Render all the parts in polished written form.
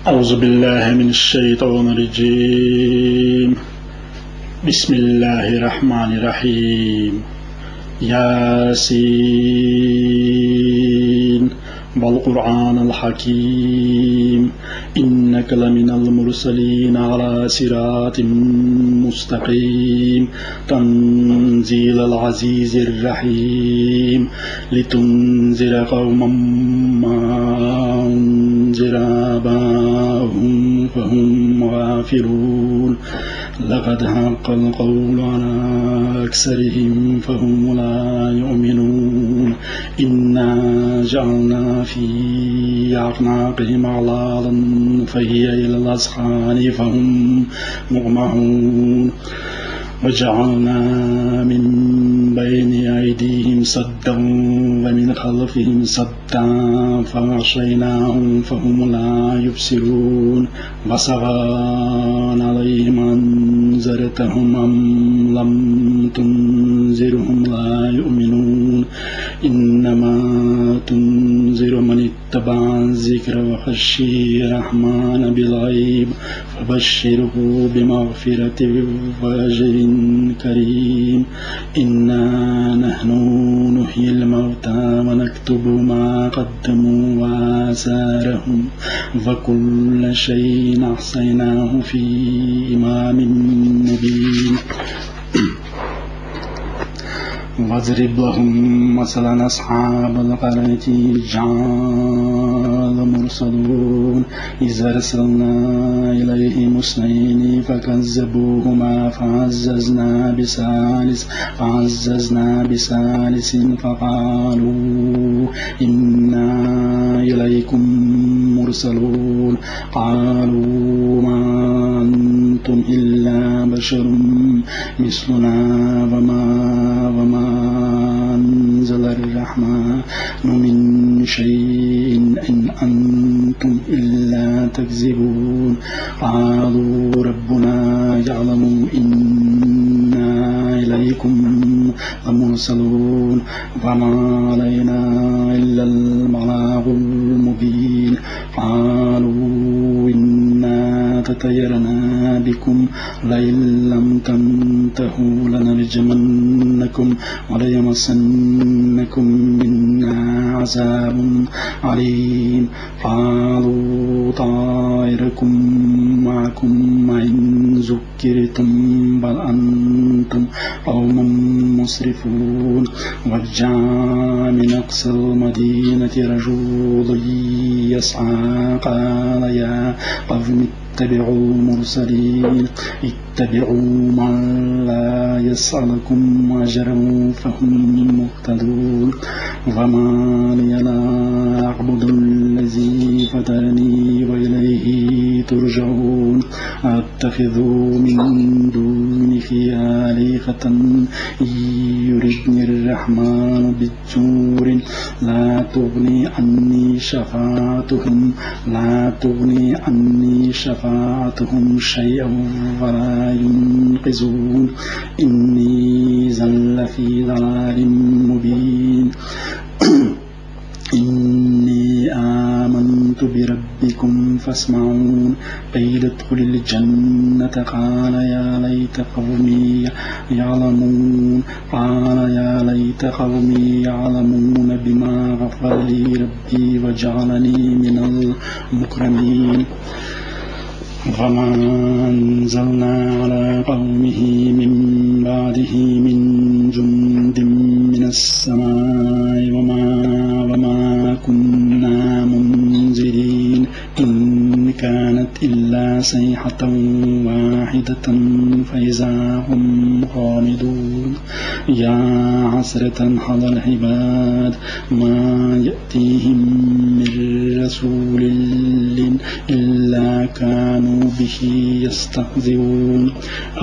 أعوذ بالله من الشيطان الرجيم. بسم الله الرحمن الرحيم. ياسين والقرآن الحكيم إنك لمن المرسلين على صراط مستقيم تنزيل العزيز الرحيم لتنذر قوما ما أنذر آباؤهم فهم غافلون لقد حق القول على أكثرهم فهم لا يؤمنون إنا جعلنا في أعناقهم أغلالا فهي إلى الأذقان فهم مقمحون وجعلنا من بين أيديهم سدا ومن خلفهم سدا فغشيناهم فهم لا يبصرون وسواء عليهم أنذرتهم أم لم تنذرهم لا يؤمنون إنما تنذر من اتبع الذكر وخشي الرحمن بالغيب فبشره بمغفرة وأجر كريم إنا نحن نحيي الموتى ونكتب ما قدموا وآثارهم وكل شيء أحصيناه في إمام مبين واضرب لهم مثلا أصحاب القرية إذ جاء المرسلون إذ أرسلنا إليهم اثنين فكذبوهما فعززنا بثالث فقالوا إنا إليكم مرسلون قالوا ما أنتم إلا بشر مثلنا وما أنزل الرحمن من شيء إن أنتم إلا تكذبون قالوا ربنا يعلم إنا إليكم لمرسلون وما علينا إلا البلاغ المبين قالوا إنا تطيرنا بكم لئن لم تنتهوا لنرجمنكم وليمسنكم منا عذاب عليم قالوا طائركم معكم وإن ذكرتم بل أنتم قوم مسرفون وجاء من أقصى المدينة رجل يسعى قال يا قوم اتبعوا المرسلين اتبعوا من لا يسألكم أجرا فهم مهتدون وما لي لا أعبد الذي فطرني وإليه ترجعون أتخذ من دونه آلهة يردني الرحمن بالجور لا تغني عني شفاعتهم شيئا ولا ينقذون إني زل في ضلال مبين إني آمنت بربكم فاسمعون قيل ادخل الجنة قال يا ليت قومي يعلمون بما غفر لي ربي وجعلني من المكرمين وما أنزلنا على قومه من بعده من جند من السماء وما كنا منزلين إن كانت إلا صيحة واحدة فإذا هم خامدون يا حسرة على العباد ما يأتيهم من رسول إلا كانوا به يستهزئون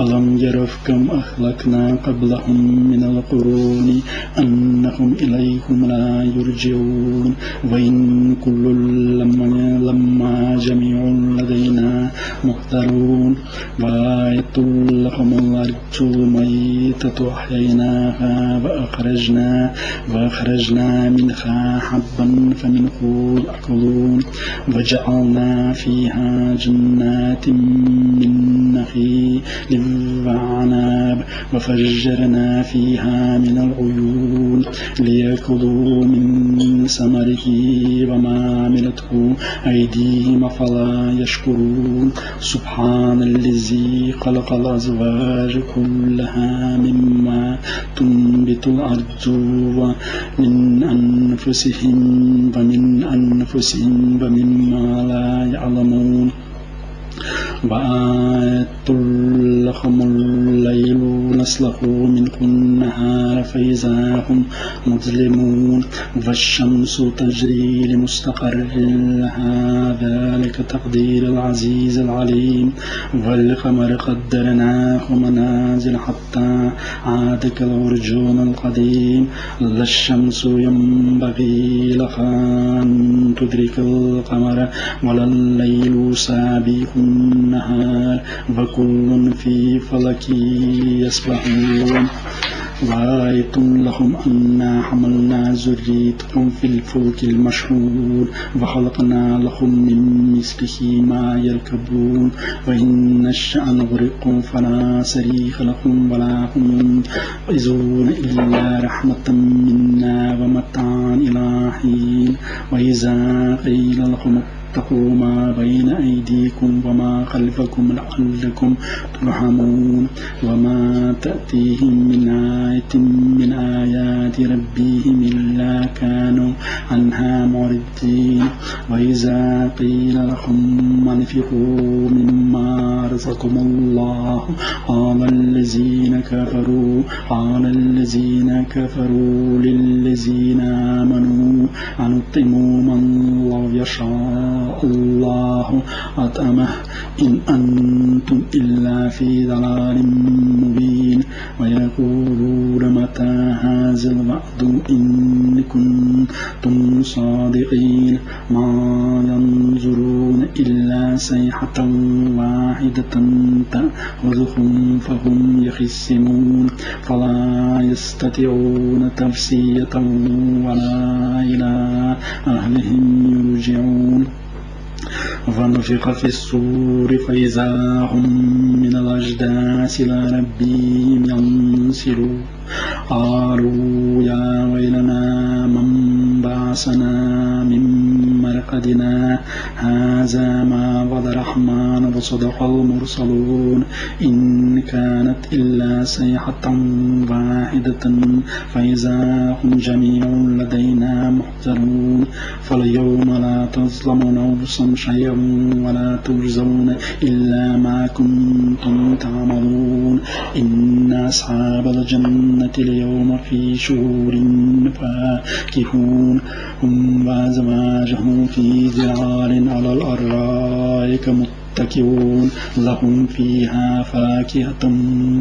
ألم يروا كم أهلكنا قبلهم من القرون أنهم إليهم لا يرجعون وإن كل لما جميع لدينا محضرون وآية لهم الأرض الميتة أحييناها وأخرجنا منها حبا فمنه يأكلون وجعلنا فيها جنات من نخيل وأعناب وفجرنا فيها من العيون ليأكلوا من ثمره وما عملته أيديهم فلا يشكرون سبحان الذي خلق الأزواج كلها مما تنبت الأرض ومن أنفسهم ومما لا يعلمون وآية لهم الليل نسلخ منه النهار فإذا هم مظلمون والشمس تجري لمستقر لها ذلك تقدير العزيز العليم والقمر قدرناه منازل حتى عاد كالعرجون القديم لا الشمس ينبغي لها أن تدرك القمر ولا الليل سابق النهار وكل في فلك يسبحون وآية لهم أنا حملنا ذريتهم في الفلك المشحون وخلقنا لهم من مثله ما يركبون وإن نشأ نغرقهم فلا صريخ لهم ولا هم ينقذون إلا رحمة منا ومتاعا إلى حين وإذا قيل لهم اتقوا ما بين أيديكم وما خلفكم لعلكم ترحمون وما تأتيهم من آية من آيات ربهم إلا كانوا عنها معرضين وإذا قيل لهم انفقوا مما رزقكم الله قال الذين كفروا للذين آمنوا أنطعموا من لو يشاء الله أطعمه إن أنتم إلا في ضلال مبين ويقولون متى هذا الوعد إن كنتم صادقين ما ينظرون إلا صيحة واحدة تأخذهم فهم يخصمون فلا يستطيعون تفسية ولا إلى أهلهم يرجعون ونفخ في الصور فإذا هم من الأجداث إلى ربهم ينسلون قالوا يا ويلنا من بعثنا من مرقدنا هذا ما وعد الرحمن وصدق المرسلون إن كانت إلا صيحة واحدة فإذا هم جميع لدينا محضرون فاليوم لا تظلم نفس شيئا ولا تجزون إلا ما كنتم تعملون إن أصحاب الجنة اليوم في شهور فاكهون هم وأزواجهم في ظلال على الأرائك متكئون لهم فيها فاكهة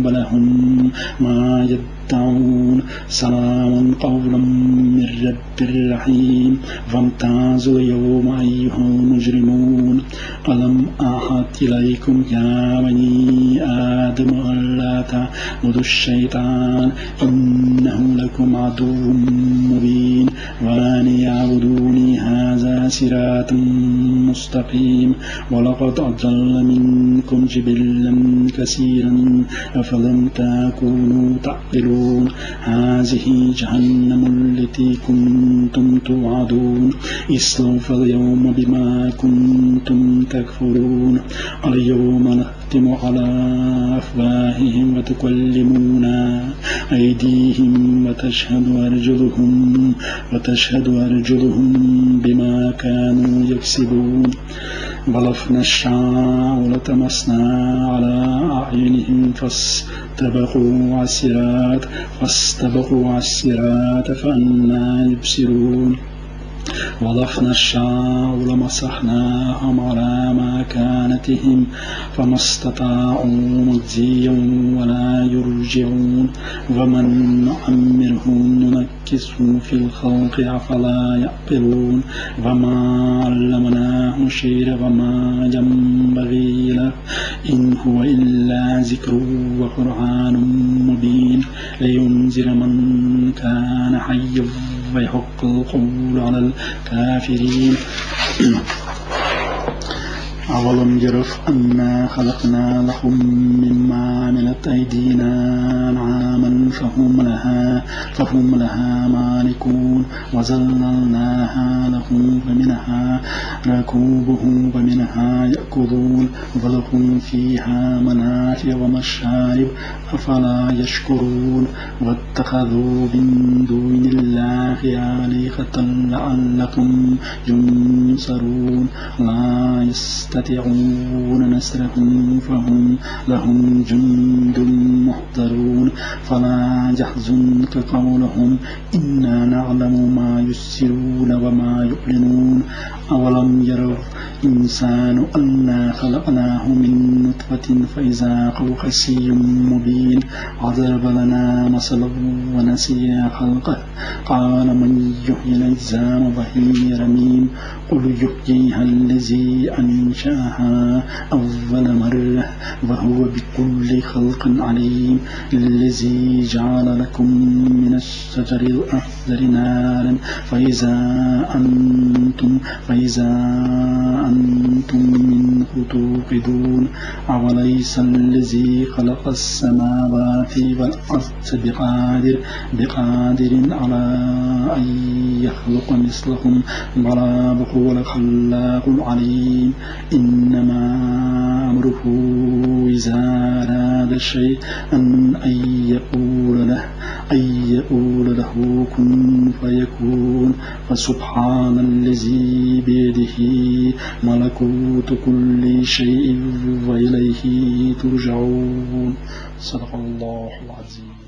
ولهم ما يدعون سلام قولا من رب رحيم فامتازوا اليوم أيها المجرمون ألم أعهد إليكم يا بني آدم ألا تعبدوا الشيطان إنه لكم عدو مبين وأن يعبدوني هذا صراط مستقيم ولقد أضل منكم جبلا كثيرا أفلم تكونوا تعقلون هذه جهنم التي كنتم توعدون اصلوا فاليوم بما كنتم تكفرون اليوم نختم على أفواههم وتكلمنا أيديهم وتشهد أرجلهم بما كانوا يكسبون ولو نشاء لطمسنا على أعينهم فاستبقوا الصراط فأنى يبصرون ولو نشاء لمسحناهم على مكانتهم فما استطاعوا مضيا ولا يرجعون ومن نعمره ننكسه في الخلق أفلا يعقلون وما علمناه الشعر وما ينبغي له إن هو إلا ذكر وقرآن مبين لينذر من كان حيا ويحق القول على الكافرين أولم يروا أنا خلقنا لهم مما عملت أيدينا أنعاما فهم لها مالكون وذللناها لهم فمنها ركوبهم ومنها يأكلون ولهم فيها منافع ومشارب أفلا يشكرون واتخذوا من دون الله آلهة لعلكم ينصرون لا يستطيعون نصرهم فهم لهم جند محضرون فلا يحزنك قولهم إنا نعلم ما يسرون وما يعلنون أولم يروا الإنسان أنا خلقناه من نطفة فإذا هو خصيم مبين وضرب لنا مثلا ونسي خلقه قال من يحيي العظام وهي رميم قل يحييها الذي أنشأها أول مرة وهو بكل خلق عليم الذي جعل لكم من الشجر الأخضر نارا فإذا أنتم منه توقدون أوليس الذي خلق السماوات والأرض بقادر على أن يخلق مثلهم بلى وهو الخلاق العليم إنما أمره إذا أراد شيئا أن يقول له كن فيكون فسبحان الذي بيده ملكوت كل شيء وإليه ترجعون صدق الله العظيم.